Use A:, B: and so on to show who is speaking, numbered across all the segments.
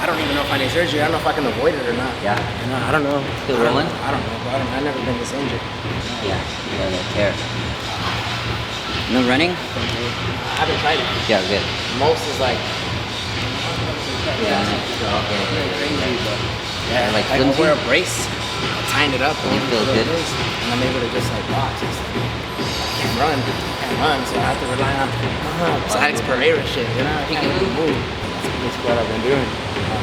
A: I don't even know if I need surgery. I don't know if I can avoid it or not.
B: Yeah.
A: You know, I don't know.
B: Still rolling?
A: I don't know. I've never been this injured.
B: Yeah, that tear. No running?
A: I haven't tried it.
B: Yeah, good.
A: Most is like,
B: Yeah,
A: like I wear a brace, tying it up,
B: You feel good?
A: and I'm able to just like box. I can't run, so I have to rely on Alex Pereira shit. You know, he can move. That's what I've been doing.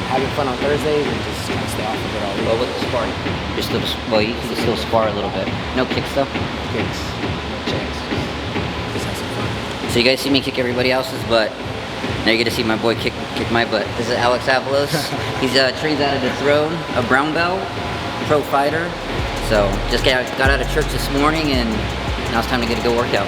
A: Having fun on Thursdays and just trying to stay off of it all week.
B: Well, with the sparring, you're still, well, you can still spar a little bit. No kicks though?
A: Kicks, checks, just have some fun.
B: So you guys see me kick everybody else's butt. Now you're gonna see my boy kick my butt. This is Alex Avalos. He's trains out of Dethrone, a brown belt, pro fighter. So just got out of church this morning and now it's time to get a good workout.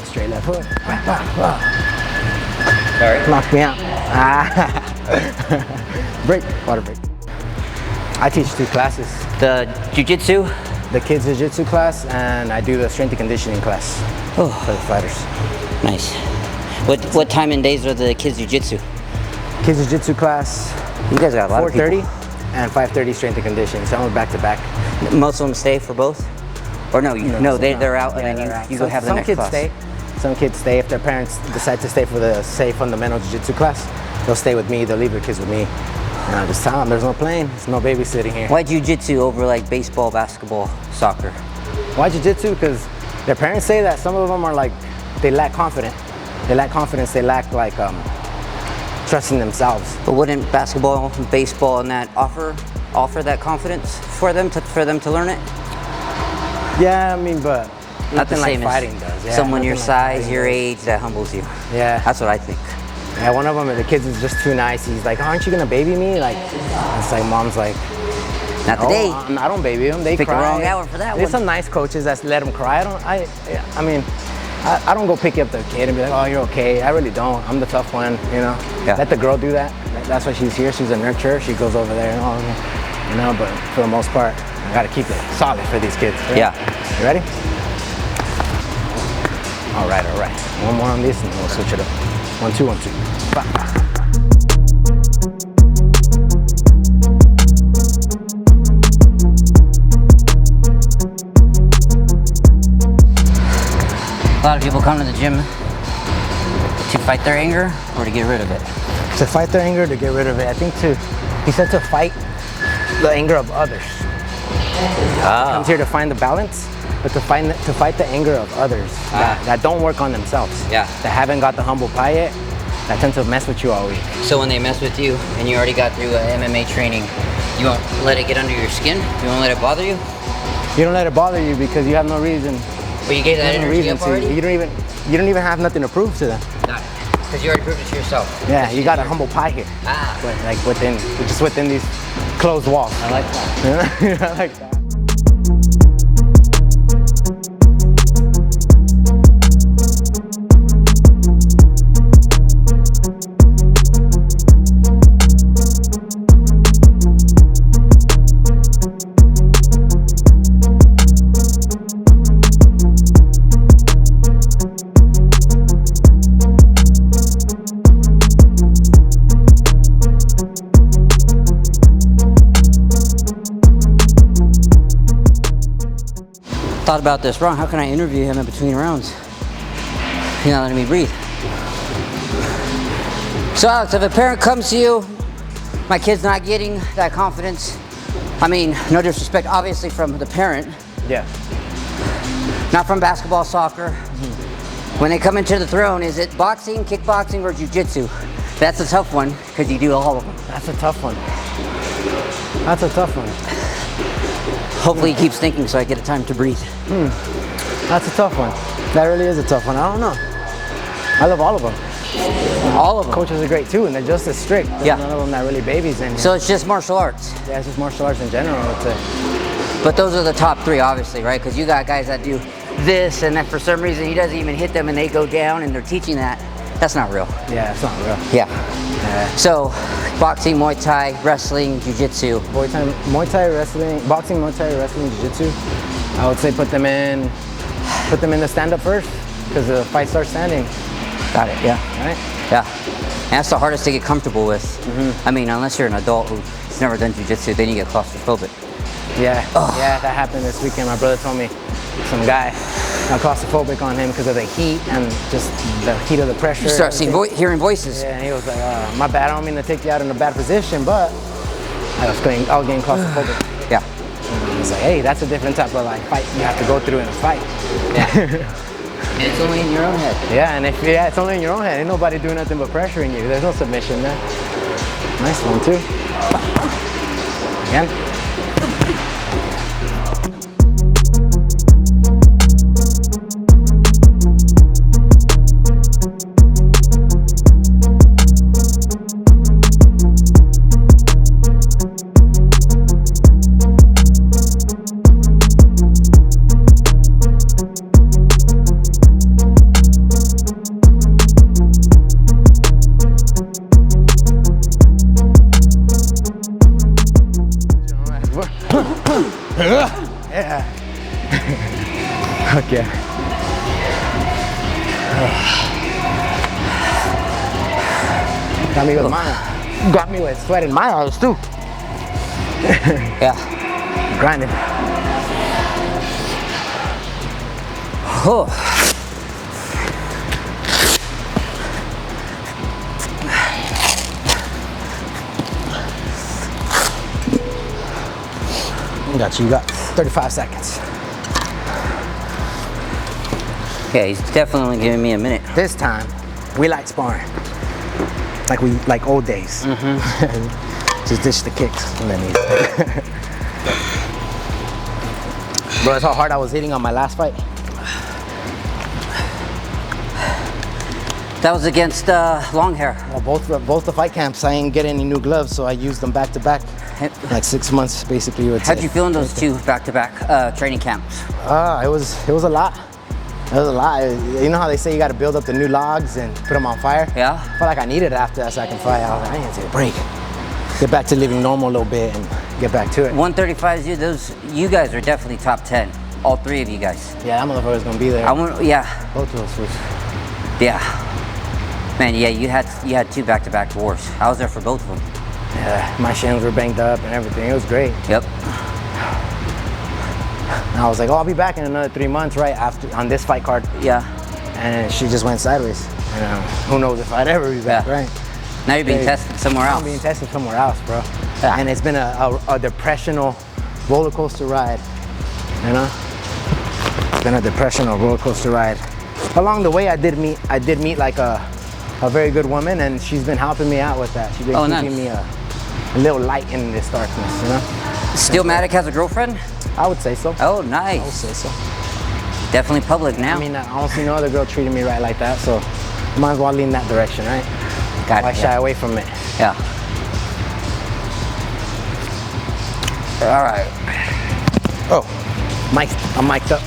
A: Straight left hook.
B: Sorry?
A: Knock me out. Break. Water break. I teach 2 classes.
B: The jiu-jitsu?
A: The kids jiu-jitsu class, and I do the strength and conditioning class for the fighters.
B: Nice. What time and days are the kids jiu-jitsu?
A: Kids jiu-jitsu class,
B: You guys got a lot of people.
A: 4:30 and 5:30 strength and conditioning. So I'm back to back.
B: Most of them stay for both? Or no, they're out and then you go have the next class.
A: Some kids stay. Some kids stay. If their parents decide to stay for the, say, fundamental jiu-jitsu class, they'll stay with me. They'll leave their kids with me. And I just tell them there's no playing. There's no babysitting here.
B: Why jiu-jitsu over like baseball, basketball, soccer?
A: Why jiu-jitsu? Because their parents say that some of them are like, they lack confidence. They lack confidence. They lack like trusting themselves.
B: But wouldn't basketball, baseball, and that offer that confidence for them to learn it?
A: Yeah, I mean, but nothing
B: the
A: like
B: same
A: fighting
B: as
A: does. Yeah,
B: someone your
A: nothing
B: size,
A: like
B: your
A: fighting
B: age, that humbles you.
A: Yeah.
B: That's what I think.
A: Yeah, one of them, the kids is just too nice. He's like, aren't you gonna baby me? Like, it's like mom's like,
B: Not
A: no,
B: today.
A: I don't baby them. They
B: Picked
A: cry.
B: the wrong hour for that
A: There's
B: one.
A: some nice coaches that let them cry. I don't go pick up the kid and be like, oh, you're okay. I really don't. I'm the tough one, you know.
B: Yeah.
A: Let the girl do that. That's why she's here. She's a nurturer. She goes over there and all, you know. But for the most part, I gotta keep it solid for these kids. Right?
B: Yeah.
A: You ready? All right. One more on this and then we'll switch it up. 1, 2, 1, 2. Bah, bah.
B: A lot of people come to the gym to fight their anger or to get rid of it.
A: To fight their anger, to get rid of it. I think he said to fight the anger of others. Comes here to find the balance, but to fight the anger of others that don't work on themselves.
B: Yeah.
A: That haven't got the humble pie yet, that tend to mess with you all week.
B: So when they mess with you and you already got through MMA training, you won't let it get under your skin? You won't let it bother you?
A: You don't let it bother you because you have no reason.
B: But you gave that energy up already?
A: You don't even have nothing to prove to them.
B: Got it. Because you already proved it to yourself.
A: Yeah, you got a humble pie here. But like within these closed walls.
B: I like that.
A: I like that.
B: Thought about this wrong. How can I interview him in between rounds? You're not letting me breathe. So Alex, if a parent comes to you, my kid's not getting that confidence, I mean, no disrespect, obviously from the parent.
A: Yeah.
B: Not from basketball, soccer. When they come into the throne, is it boxing, kickboxing, or jiu-jitsu? That's a tough one, because you do all of them.
A: That's a tough one. That's a tough one.
B: Hopefully he keeps thinking so I get a time to breathe.
A: That's a tough one. That really is a tough one. I don't know. I love all of them.
B: All of them?
A: Coaches are great too, and they're just as strict. There's
B: Yeah.
A: none of them that really babies in here.
B: So it's just martial arts?
A: Yeah, it's just martial arts in general, I would say.
B: But those are the top 3, obviously, right? Because you got guys that do this, and then for some reason he doesn't even hit them and they go down and they're teaching that. That's not real.
A: Yeah, it's not real.
B: Yeah.
A: Yeah.
B: So, boxing, Muay Thai, wrestling, Jiu-Jitsu.
A: Muay Thai, wrestling, boxing, Muay Thai, wrestling, Jiu-Jitsu. I would say put them in the stand-up first, because the fight starts standing.
B: Got it, yeah.
A: Right?
B: Yeah. And that's the hardest to get comfortable with. I mean, unless you're an adult who's never done Jiu-Jitsu, then you get claustrophobic.
A: Yeah, yeah, that happened this weekend. My brother told me some guy got claustrophobic on him because of the heat and just the heat of the pressure.
B: You start hearing voices.
A: Yeah, and he was like, my bad, I don't mean to take you out in a bad position, but I was getting claustrophobic.
B: Yeah.
A: And he's like, hey, that's a different type of like fight you have to go through in a fight.
B: Yeah. And it's only in your own head.
A: Yeah, and it's only in your own head. Ain't nobody doing nothing but pressuring you. There's no submission there. Nice one too. Again. Yeah. Okay. Got me with sweat in my eyes too.
B: Yeah.
A: Grinding.
B: Oh.
A: Got you. You got 35 seconds.
B: Yeah, he's definitely giving me a minute.
A: This time, we like sparring. Like old days. Just dish the kicks and then Bro, that's how hard I was hitting on my last fight.
B: That was against long hair.
A: Well, both the fight camps, I didn't get any new gloves, so I used them back to back. Like 6 months, basically.
B: How'd you feel in those two back-to-back training camps?
A: It was a lot. It was a lot. You know how they say you got to build up the new logs and put them on fire?
B: Yeah.
A: I felt like I needed it after that second fight. I was like, I need to take a break. Get back to living normal a little bit and get back to it.
B: 135 you guys are definitely top 10. All three of you guys.
A: Yeah, that motherfucker's gonna be there.
B: Yeah.
A: Both of us was.
B: Yeah. Man, yeah, you had two back-to-back wars. I was there for both of them.
A: Yeah, my shins were banged up and everything. It was great.
B: Yep.
A: And I was like, oh, I'll be back in another 3 months, right after on this fight card.
B: Yeah.
A: And she just went sideways. And who knows if I'd ever be back, right?
B: Now you're being tested somewhere else.
A: I'm being tested somewhere else, bro. Yeah. And it's been a depressional roller coaster ride, you know? It's been a depressional roller coaster ride. Along the way, I did meet like a very good woman, and she's been helping me out with that. She's been keeping me a little light in this darkness, you know?
B: Stillmatic has a girlfriend?
A: I would say so.
B: Oh, nice.
A: I would say so.
B: Definitely public now.
A: I mean, I don't see no other girl treating me right like that, so I might as well lean that direction, right? Why shy away from it?
B: Yeah. All right.
A: Oh, I'm mic'd up.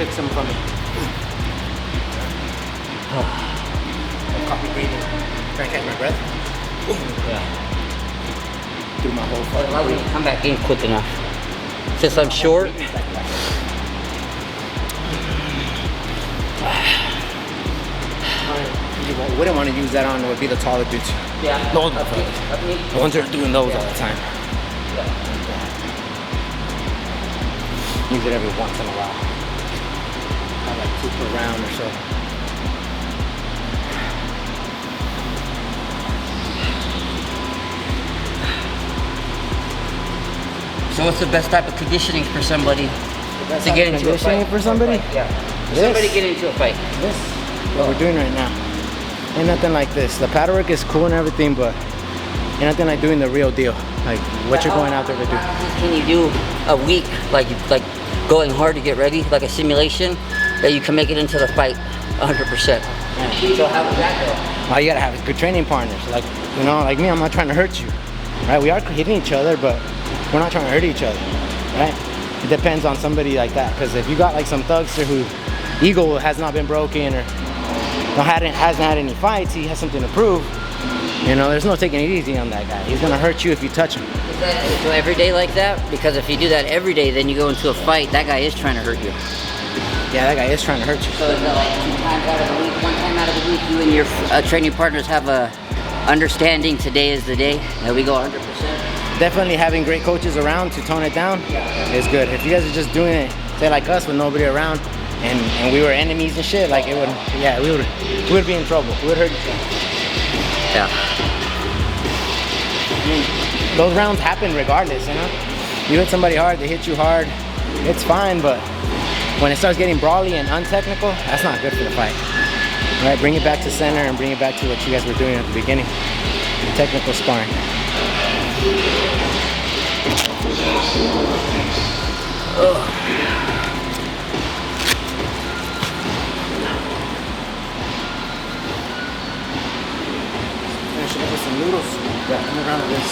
A: took some from me. Coffee breathing. Trying to catch my breath.
B: Yeah.
A: Through my whole fucking
B: Why would you come back in quick enough? Since I'm short.
A: You wouldn't want to use that on would be the taller dudes.
B: Yeah.
A: The older fellas. The ones that are doing those all the time. Use it every once in a while. Have like 2 per round or so.
B: So what's the best type of conditioning for somebody to get into a fight?
A: For somebody?
B: Yeah. Somebody get into a fight.
A: This, what we're doing right now. Ain't nothing like this. The pad work is cool and everything, but ain't nothing like doing the real deal. Like what you're going out there to do.
B: Can you do a week, like going hard to get ready, like a simulation, that you can make it into the fight 100%? Yeah. So how would that go?
A: All you gotta have is good training partners. Like, you know, like me, I'm not trying to hurt you, right? We are hitting each other, but we're not trying to hurt each other, right? It depends on somebody like that, because if you got like some thugster who ego has not been broken or hasn't had any fights, he has something to prove. You know, there's no taking it easy on that guy. He's gonna hurt you if you touch him.
B: Is that so every day like that? Because if you do that every day, then you go into a fight, that guy is trying to hurt you.
A: Yeah, that guy is trying to hurt you.
B: So is that like 2 times out of the week, 1 time out of the week, you and your training partners have a understanding today is the day that we go 100%?
A: Definitely having great coaches around to tone it down is good. If you guys are just doing it, say like us with nobody around, and we were enemies and shit, like it would, yeah, we would be in trouble. We would hurt each other.
B: Yeah.
A: I mean, those rounds happen regardless, you know? You hit somebody hard, they hit you hard, it's fine, but when it starts getting brawly and untechnical, that's not good for the fight. Right, bring it back to center and bring it back to what you guys were doing at the beginning. Technical sparring. Ugh. Finish it up with some noodles. Yeah, come around with this.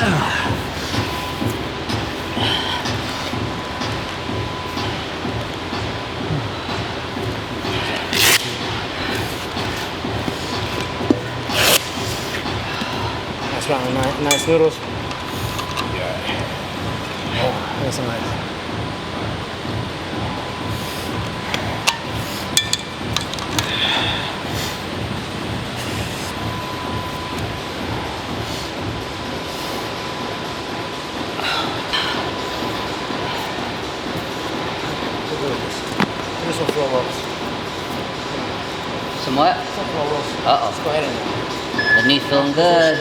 A: That's right, nice noodles. Oh, that's so nice. Here's some floor rolls.
B: Some what?
A: Some floor rolls.
B: Uh-oh.
A: Let's go ahead and
B: The knee's feeling good.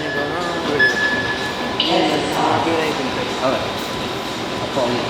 A: I'm not doing anything.
B: Okay. I'll call you.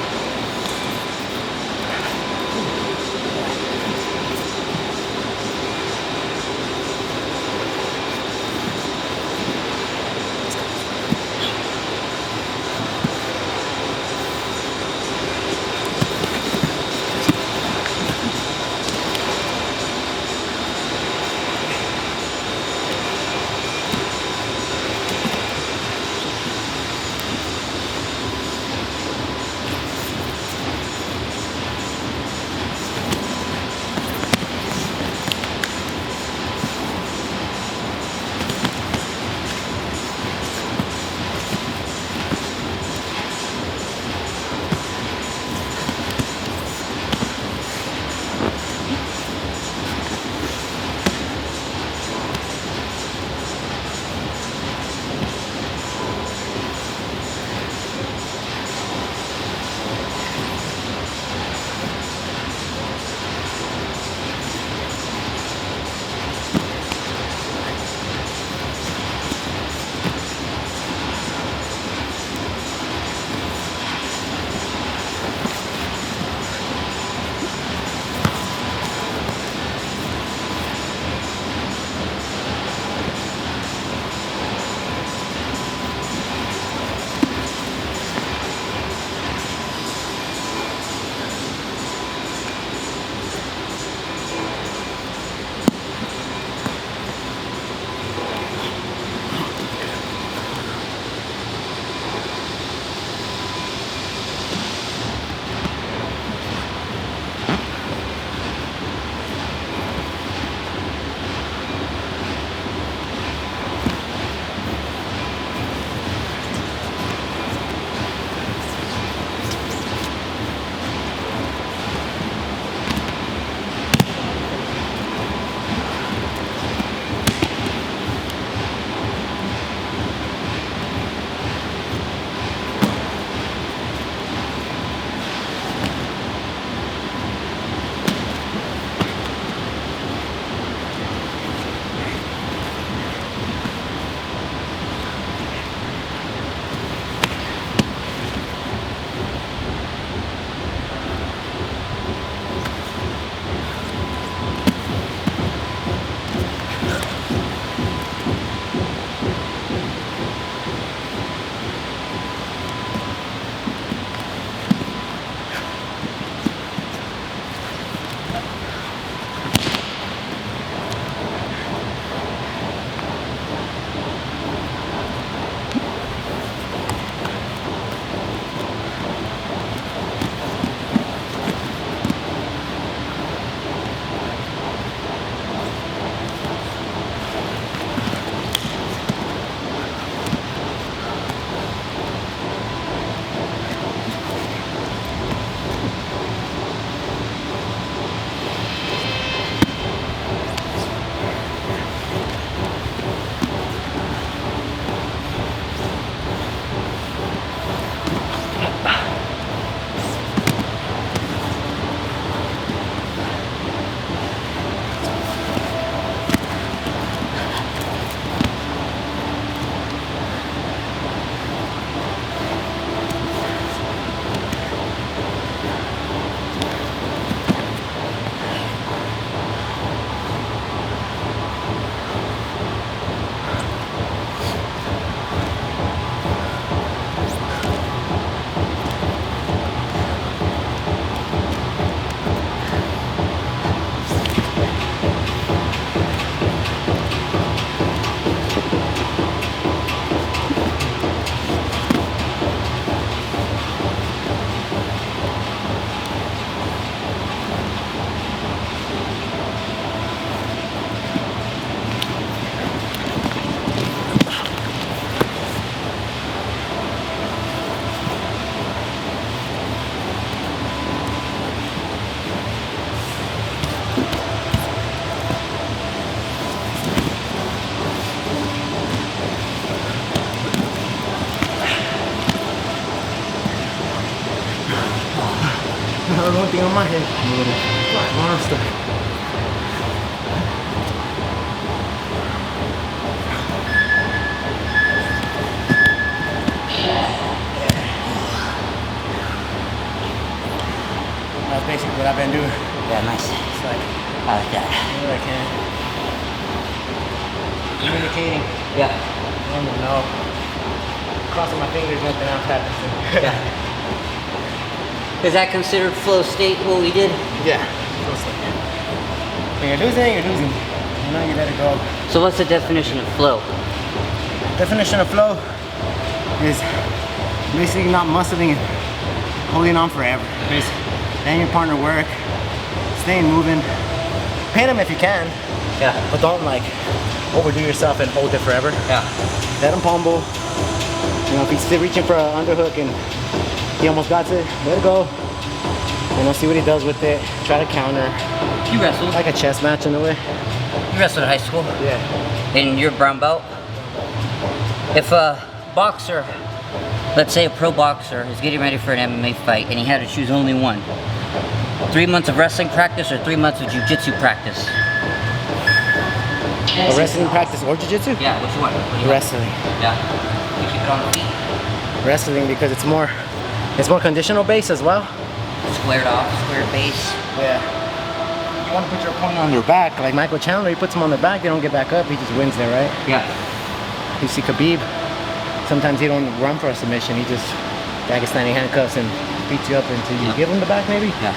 A: was one thing on my head. A little monster. That's basically what I've been doing.
B: Yeah, nice.
A: It's like,
B: I like that.
A: whatever I can. Communicating.
B: Yeah.
A: I don't know. Crossing my fingers, nothing else happens.
B: Yeah. Is that considered flow state, what we did?
A: Yeah. When you're losing, you're losing. You know, you let it go.
B: So what's the definition of flow?
A: Definition of flow is basically not muscling and holding on forever. Basically, letting your partner work, staying moving. Paint them if you can,
B: Yeah.
A: but don't like overdo yourself and hold it forever.
B: Yeah.
A: Let him pumble. You know, if he's still reaching for an underhook and he almost got it, let it go. You know, see what he does with it. Try to counter.
B: You wrestled?
A: Like a chess match in a way.
B: You wrestled in high school?
A: Yeah.
B: And you're brown belt? If a boxer, let's say a pro boxer, is getting ready for an MMA fight and he had to choose only one, 3 months of wrestling practice or 3 months of jiu-jitsu practice?
A: A wrestling practice or jiu-jitsu?
B: Yeah, which one? What do you
A: Wrestling.
B: like? Yeah. You keep it on the feet?
A: Wrestling because it's more conditional based as well.
B: Squared off, squared base.
A: Yeah. You want to put your opponent on their back, like Michael Chandler, he puts them on their back, they don't get back up, he just wins there, right?
B: Yeah.
A: You see Khabib, sometimes he don't run for a submission, he just Dagestani handcuffs and beats you up until you give him the back maybe?
B: Yeah.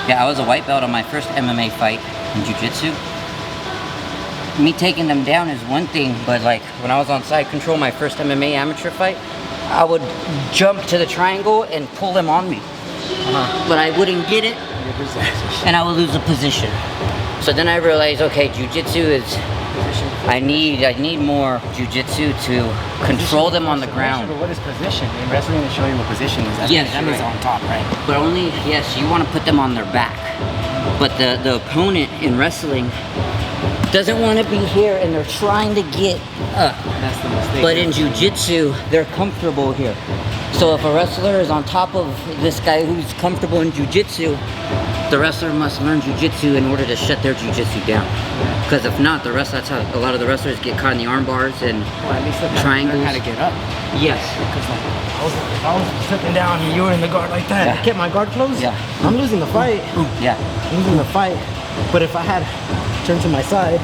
B: Yeah, I was a white belt on my first MMA fight in jiu-jitsu. Me taking them down is one thing, but like when I was on side control my first MMA amateur fight, I would jump to the triangle and pull them on me. But I wouldn't get it, and I would lose the position. So then I realized, okay, jiu-jitsu is, I need more jiu-jitsu to control them on the ground.
A: But what is position? In wrestling, they show you what position is.
B: Yes,
A: that means
B: right.
A: on top, right?
B: But only, yes, you want to put them on their back. But the opponent in wrestling doesn't want to be here and they're trying to get up.
A: That's the mistake.
B: But in jiu-jitsu, they're comfortable here. So if a wrestler is on top of this guy who's comfortable in jiu-jitsu, the wrestler must learn jiu-jitsu in order to shut their jiu-jitsu down. Because if not, that's how a lot of the wrestlers get caught in the arm bars and
A: Well, at least look
B: triangles.
A: how to get up.
B: Yes.
A: Because like, if I was sitting down and you were in the guard like that,
B: Yeah.
A: kept my guard closed,
B: Yeah.
A: I'm losing the fight.
B: Yeah.
A: I'm losing the fight. But if I had turned to my side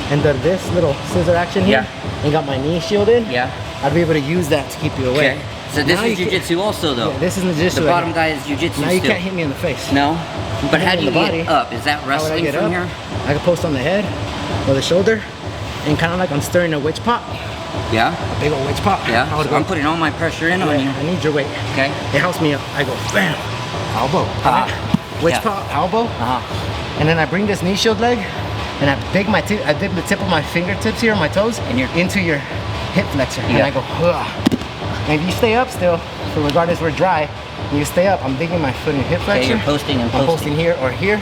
A: and done this little scissor action here and got my knee shielded,
B: Yeah.
A: I'd be able to use that to keep you away.
B: Okay. So this
A: Now
B: is
A: you can't-
B: jiu-jitsu also though.
A: Yeah, this is jiu-jitsu.
B: The bottom guy is jiu-jitsu
A: Now you
B: still.
A: can't hit me in the face.
B: No? But how
A: hit
B: do
A: me
B: you
A: in the
B: get
A: body.
B: up? Is that
A: How would I
B: wrestling
A: get
B: from
A: up?
B: here?
A: I could post on the head or the shoulder and kind of like I'm stirring a witch pop.
B: Yeah?
A: A big old witch pop.
B: Yeah?
A: I would
B: So
A: go,
B: I'm putting all my pressure in on you.
A: I need your weight.
B: Okay?
A: It helps me up. I go, bam, elbow. Witch
B: Yeah.
A: pop, elbow.
B: Uh-huh.
A: And then I bring this knee shield leg and I dig the tip of my fingertips here on my toes into your hip flexor. And I go, ugh. And if you stay up still, so regardless we're dry, and you stay up, I'm digging my foot in your hip flexor.
B: Okay, you're posting and
A: I'm
B: posting.
A: posting here or here,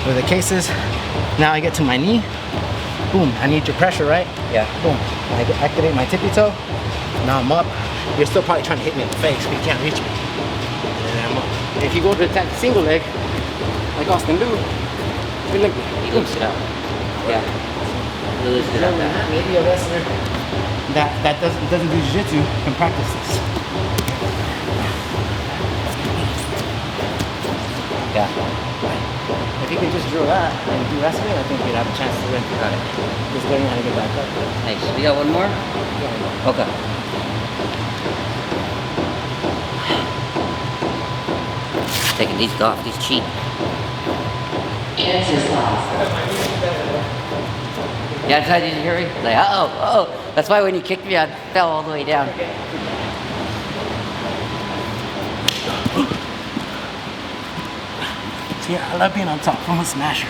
A: where the case is. Now I get to my knee. Boom, I need your pressure, right?
B: Yeah.
A: Boom, I activate my tippy toe. Now I'm up. You're still probably trying to hit me in the face, but you can't reach me. And then I'm up. If you go to attack the single leg, like Austin do,
B: He lifts it up. Yeah. He lifts it up.
A: maybe a wrestler that doesn't do jiu-jitsu can practice this.
B: Yeah.
A: If you could just drill that and do wrestling, I think you'd have a chance to win.
B: Got it.
A: Just learning how to get back up.
B: Nice. We got one more? Okay. Taking these off, these cheap. Yeah, I tried to hear me. Like, uh-oh. That's why when you kicked me, I fell all the way down.
A: See, I love being on top. I'm a smasher.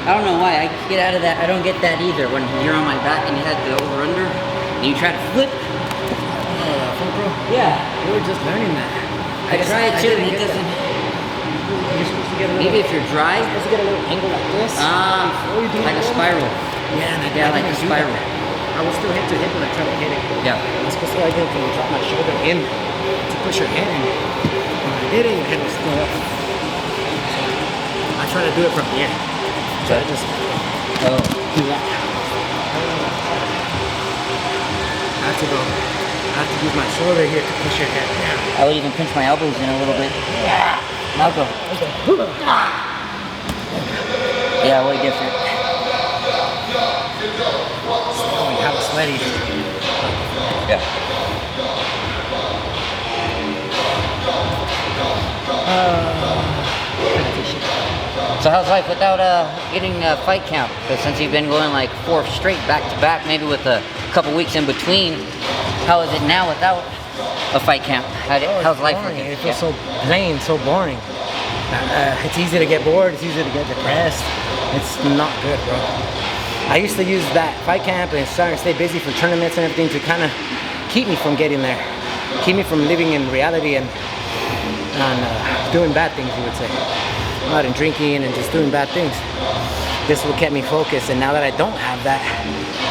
B: I don't know why. I get out of that. I don't get that either. When you're on my back and you had the over-under, and you try to flip.
A: Front row?
B: Yeah.
A: We were just learning that.
B: I try it too, and it doesn't.
A: You're supposed to get a little,
B: Maybe if you're dry.
A: you're supposed to get a little angle like this.
B: Like a spiral.
A: Yeah, and
B: Yeah, like a spiral.
A: I was still hip to hip when I tried to hit it.
B: Yeah.
A: I was supposed to like drop my shoulder in to push your head in. When I did it, your head was still up. I try to do it from here. Try to just do that. I have to go. I have to use my shoulder here to push your head down.
B: I would even pinch my elbows in a little bit. Now go. Yeah, way different.
A: Oh, how sweaty.
B: Yeah. So how's life without getting a fight camp? Because since you've been going like 4 straight back to back, maybe with a couple weeks in between, how is it now without a fight camp? How's life
A: boring.
B: looking?
A: It feels so plain, so boring. It's easy to get bored. It's easy to get depressed. It's not good, bro. I used to use that fight camp and starting to stay busy for tournaments and everything to kind of keep me from getting there, keep me from living in reality and doing bad things, you would say. Out and drinking and just doing bad things. This will keep me focused, and now that I don't have that,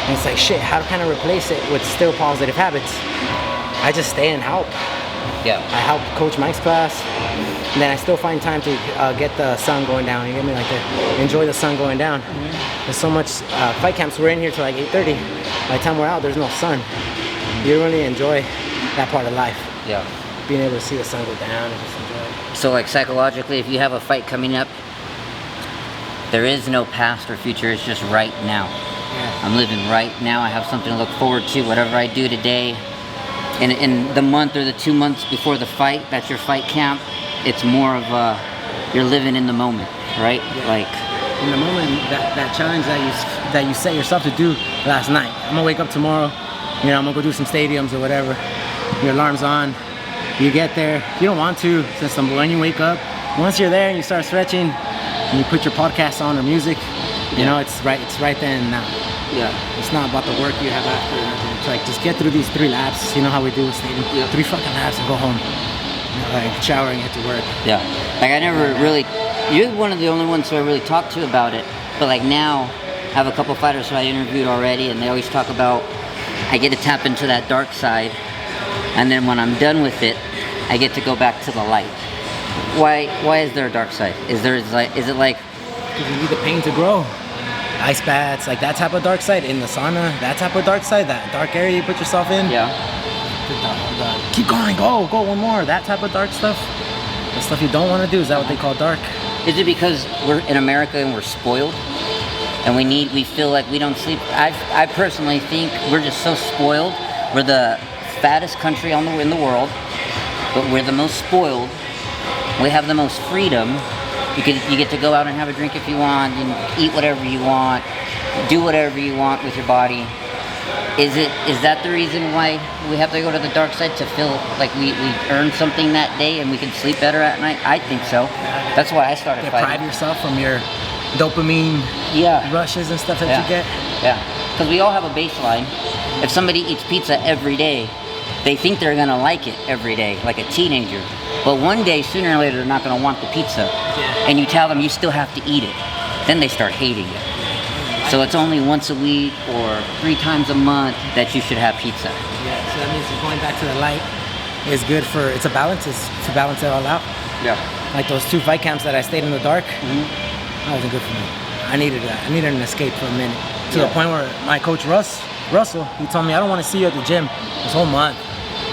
A: it's like shit, how can I replace it with still positive habits? I just stay and help.
B: Yeah.
A: I help coach Mike's class, and then I still find time to get the sun going down. You get me? Like to enjoy the sun going down. There's so much fight camps. We're in here till like 8:30. By the time we're out, there's no sun. You really enjoy that part of life.
B: Yeah.
A: Being able to see the sun go down and just enjoy it.
B: So like psychologically, if you have a fight coming up, there is no past or future, it's just right now.
A: Yeah.
B: I'm living right now. I have something to look forward to. Whatever I do today, in the month or the 2 months before the fight, that's your fight camp. It's more of you're living in the moment, right?
A: Yeah.
B: Like
A: in the moment, that challenge that you set yourself to do last night. I'm gonna wake up tomorrow. You know, I'm gonna go do some stadiums or whatever. Your alarm's on. You get there. You don't want to, since when you wake up. Once you're there and you start stretching, and you put your podcast on or music, you know, it's right then and now.
B: yeah.
A: It's not about the work you have after. It's like just get through these 3 laps. You know how we do with stadium.
B: Yeah. 3
A: fucking laps and go home. You know, like shower and get to work.
B: Yeah. Like I never really, you're one of the only ones who I really talked to about it. But like now, I have a couple fighters who I interviewed already, and they always talk about, I get to tap into that dark side, and then when I'm done with it, I get to go back to the light. Why is there a dark side? Is it like
A: Because you need the pain to grow. Ice baths, like that type of dark side in the sauna, that type of dark side, that dark area you put yourself in.
B: yeah.
A: Keep going, go one more. That type of dark stuff. The stuff you don't want to do, is that what they call dark?
B: Is it because we're in America and we're spoiled, and we feel like we don't sleep? I personally think we're just so spoiled. We're the fattest country in the world, but we're the most spoiled. We have the most freedom. You get to go out and have a drink if you want, and eat whatever you want, do whatever you want with your body. Is that the reason why we have to go to the dark side, to feel like we earned something that day and we can sleep better at night? I think so. That's why I started
A: Deprive
B: fighting.
A: yourself from your dopamine rushes and stuff that you get.
B: Yeah, because we all have a baseline. If somebody eats pizza every day, they think they're gonna like it every day, like a teenager. But one day, sooner or later, they're not gonna want the pizza.
A: Yeah.
B: And you tell them you still have to eat it. Then they start hating it. So it's only once a week or 3 times a month that you should have pizza.
A: Yeah, so that means going back to the light is good for, it's a balance, it's to balance it all out.
B: Yeah.
A: Like those 2 fight camps that I stayed in the dark, that wasn't good for me. I needed that. I needed an escape for a minute. To the point where my coach Russell, he told me, I don't want to see you at the gym this whole month.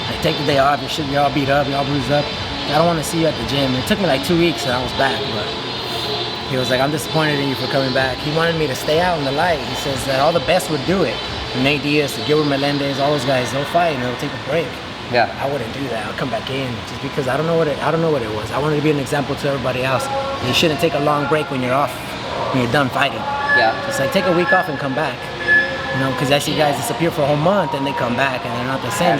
A: Like, take the day off, you're all beat up, you're all bruised up. I don't want to see you at the gym. It took me like 2 weeks and I was back, but he was like, I'm disappointed in you for coming back. He wanted me to stay out in the light. He says that all the best would do it. Nate Diaz, Gilbert Melendez, all those guys, they'll fight and they'll take a break.
B: Yeah.
A: I wouldn't do that. I'll come back in just because I don't know what it was. I wanted to be an example to everybody else. You shouldn't take a long break when you're off, when you're done fighting.
B: Yeah.
A: It's like take a week off and come back. You know, because I see guys disappear for a whole month and they come back and they're not the same.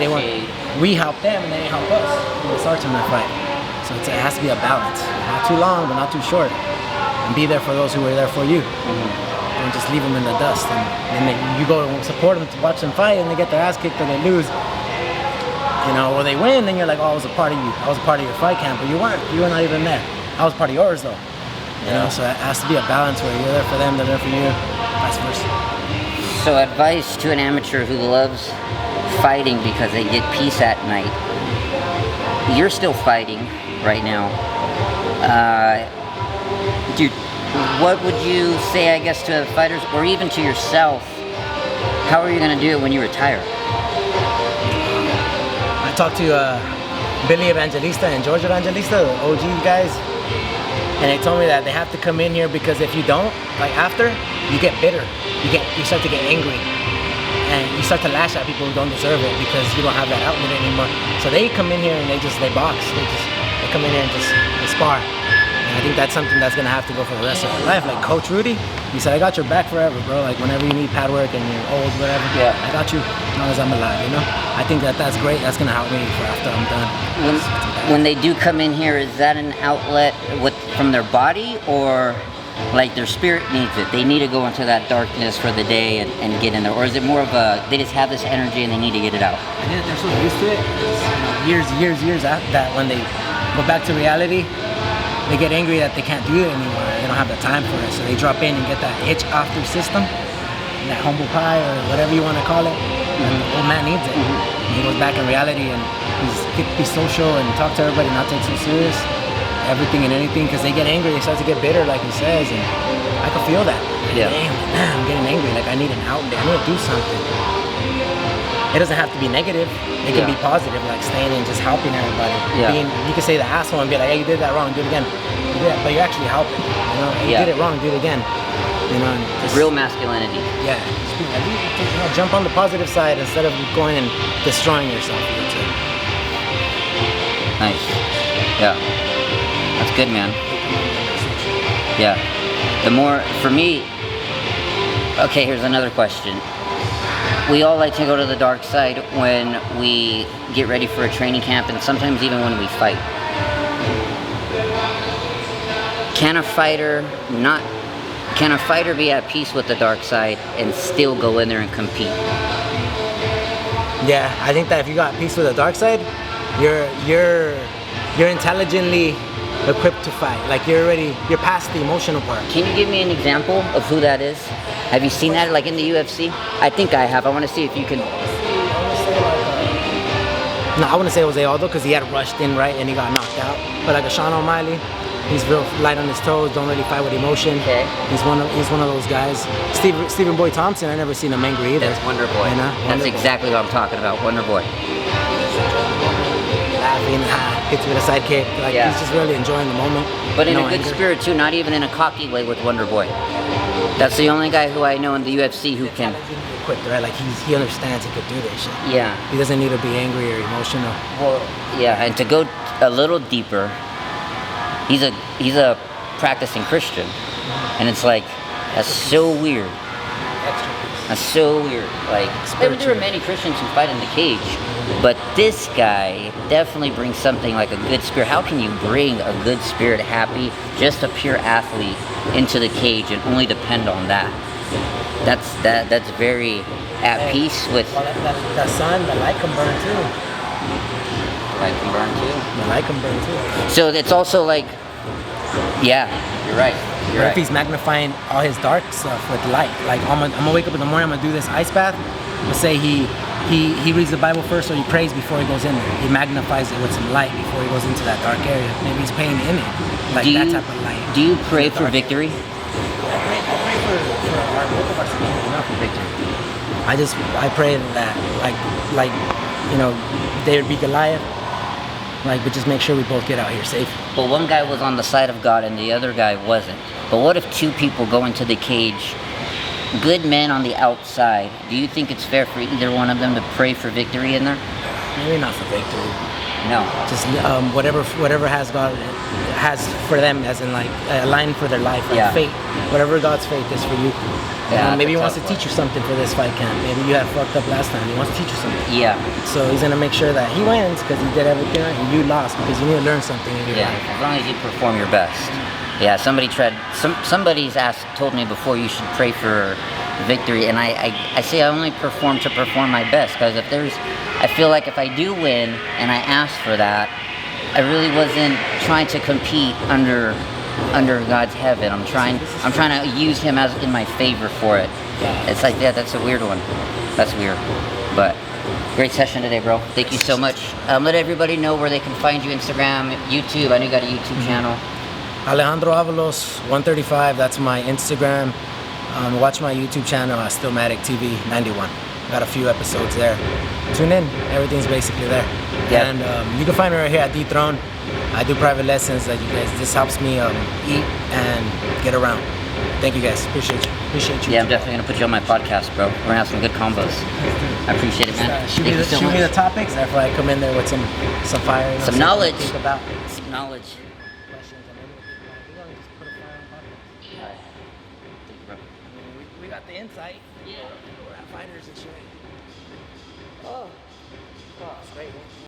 A: We help them and they help us when we start to fight. So it has to be a balance. Not too long, but not too short. and be there for those who were there for you. Don't just leave them in the dust. And then you go and support them to watch them fight, and they get their ass kicked or they lose. You know, or they win, then you're like, oh, I was a part of you. I was a part of your fight camp, but you weren't. You were not even there. I was part of yours, though. You know, so it has to be a balance where you're there for them, they're there for you, vice versa.
B: So advice to an amateur who loves fighting because they get peace at night. You're still fighting right now. Dude, what would you say, I guess, to fighters or even to yourself? How are you going to do it when you retire?
A: I talked to Billy Evangelista and George Evangelista, the OG guys, and they told me that they have to come in here because if you don't, like after, you get bitter. You start to get angry. And you start to lash at people who don't deserve it because you don't have that outlet anymore. So they come in here and they box. They come in here and they spar. And I think that's something that's gonna have to go for the rest of your life. Like Coach Rudy, he said, I got your back forever, bro. Like whenever you need pad work and you're old, whatever, I got you as long as I'm alive, you know? I think that's great. That's gonna help me for after I'm done.
B: When they do come in here, is that an outlet from their body or like their spirit needs it? They need to go into that darkness for the day and get in there, or is it more of a they just have this energy and they need to get it out?
A: I think they're so used to it. Years after that, when they go back to reality, they get angry that they can't do it anymore. They don't have the time for it, so they drop in and get that itch off their system, that humble pie or whatever you want to call it. And the old man needs it. And he goes back in reality and be social and talk to everybody, not take so serious. Everything and anything, because they get angry, they start to get bitter, like he says, and I can feel that.
B: Yeah.
A: Damn, I'm getting angry. Like I need an outlet. I need to do something. It doesn't have to be negative. It can be positive, like staying and just helping everybody.
B: Yeah.
A: You can say the asshole and be like, hey, you did that wrong, do it again. But you're actually helping. You know, hey, you did it wrong, do it again. You know, just,
B: real masculinity.
A: Yeah. Jump on the positive side instead of going and destroying yourself.
B: Nice. Yeah. That's good, man. Yeah. The more, for me, okay, here's another question. We all like to go to the dark side when we get ready for a training camp and sometimes even when we fight. Can a fighter be at peace with the dark side and still go in there and compete?
A: Yeah, I think that if you got peace with the dark side, you're intelligently equipped to fight. Like you're past the emotional part.
B: Can you give me an example of who that is? Have you seen that like in the UFC? I think I have. I want to see if you can.
A: No, I wouldn't say Jose Aldo because he had rushed in right and he got knocked out. But like a Sean O'Malley, he's real light on his toes. Don't really fight with emotion. Okay. He's one of those guys. Stephen Boy Thompson, I never seen him angry either.
B: That's Wonder Boy. You know? That's exactly what I'm talking about. Wonder Boy.
A: Laughing, hits with a side kick. Like he's just really enjoying the moment.
B: But in a good spirit too, not even in a cocky way with Wonder Boy. That's the only guy who I know in the UFC who can.
A: Equipped, right? Like he understands he could do this shit.
B: Yeah.
A: He doesn't need to be angry or emotional.
B: Well, yeah, and to go a little deeper, he's a practicing Christian, and it's like that's so weird. That's so weird. Like there are many Christians who fight in the cage, but this guy definitely brings something like a good spirit. How can you bring a good spirit, happy, just a pure athlete into the cage and only depend on that? That's very at peace with.
A: Well, the sun, the light can burn too.
B: Light can burn too.
A: The light can burn too.
B: So it's also like, yeah, you're right.
A: What if he's magnifying all his dark stuff with light? Like I'm gonna wake up in the morning, I'm gonna do this ice bath. Let's say he reads the Bible first or he prays before he goes in there. He magnifies it with some light before he goes into that dark area. Maybe he's praying in it, like that type of light.
B: Do you pray for victory?
A: I pray for both of our teams, not for victory. I pray that like you know, there would be Goliath. Like, but just make sure we both get out here safe.
B: But one guy was on the side of God and the other guy wasn't. But what if two people go into the cage, good men on the outside? Do you think it's fair for either one of them to pray for victory in there?
A: Maybe not for victory.
B: No.
A: Just whatever has God has for them, as in like a line for their life, like fate. Whatever God's fate is for you.
B: Yeah,
A: maybe he wants to teach you something for this fight camp. Maybe you had fucked up last time. He wants to teach you something.
B: Yeah.
A: So he's gonna make sure that he wins because he did everything right, and you lost because you need to learn something in your life.
B: As long as you perform your best. Yeah, somebody's told me before you should pray for victory, and I say I only perform to perform my best, because I feel like if I do win and I ask for that, I really wasn't trying to compete under God's heaven. I'm trying to use him as in my favor for it. It's like, yeah, that's a weird one. That's weird, but great session today, bro. Thank you so much. Let everybody know where they can find you: Instagram, YouTube. I know you got a YouTube channel.
A: Alejandro Avalos 135. That's my Instagram. Watch my YouTube channel, Stillmatic TV 91. Got a few episodes there. Tune in. Everything's basically there.
B: Yeah.
A: And you can find me right here at Dethrone. I do private lessons that you guys. This helps me eat and get around. Thank you guys. Appreciate you.
B: Yeah, I'm definitely gonna put you on my podcast, bro. We're gonna have some good combos. I appreciate it, man.
A: Shoot me the topics. Therefore, I come in there with some fire. You know,
B: some knowledge.
A: Think about.
B: Some knowledge.
A: Questions and maybe we'll just put a fire on podcast.
B: Thank you, bro.
A: We got the insight.
B: Yeah.